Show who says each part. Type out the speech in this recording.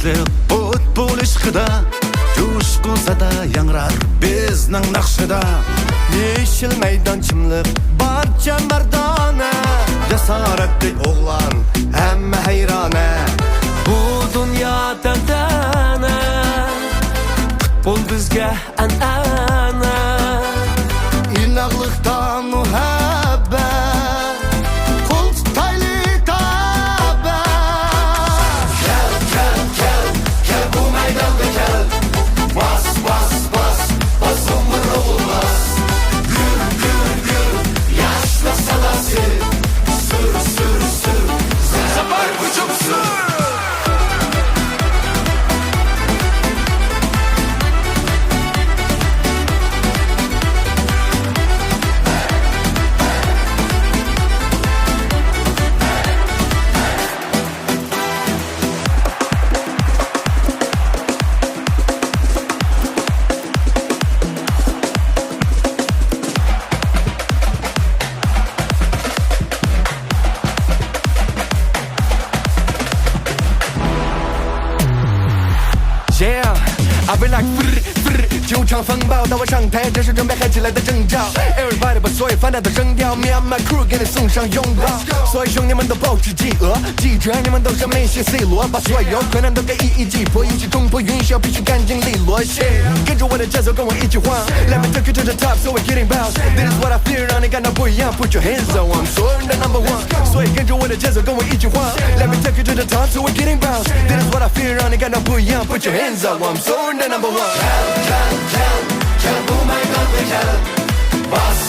Speaker 1: Hasretlik o't ishqida Coşkun sada yangrar bizning naqshida
Speaker 2: Yeşil meydan çimliq barcha mardona Jasoratli o'g'lon hamma hayrona
Speaker 3: Bu dünya tantana Futbol bizga an'ana
Speaker 2: İnaqlıqdan muhabbat Qo'l tutayli tabat
Speaker 1: Kel bu maydonga kel Bas umr olmaz Yür Yaşla salası Sür Zapar hücum sür
Speaker 2: Yeah, I've been like 就场风暴，当我上台，这是准备嗨起来的征兆。Everybody 把所有烦恼都扔掉 ，Me and my crew 给你送上拥抱。所有兄弟们都保持饥饿，记着你们都是梅西 C 罗，把所有困难都给一击破，一起冲破云霄，必须干净利落。跟着我的节奏，跟我一起晃 ，Let me take you to the top, so we're getting bounce. This is what I feel，让你感到不一样。Put your hands up, I'm 所有人的 number one。所以跟着我的节奏，跟我一起晃 ，Let me take you to the top, so we're getting bounce. This is what I feel，让你感到不一样。Put your hands up, I'm 所有人的 number one。Kel
Speaker 1: bu maydonga kel Bas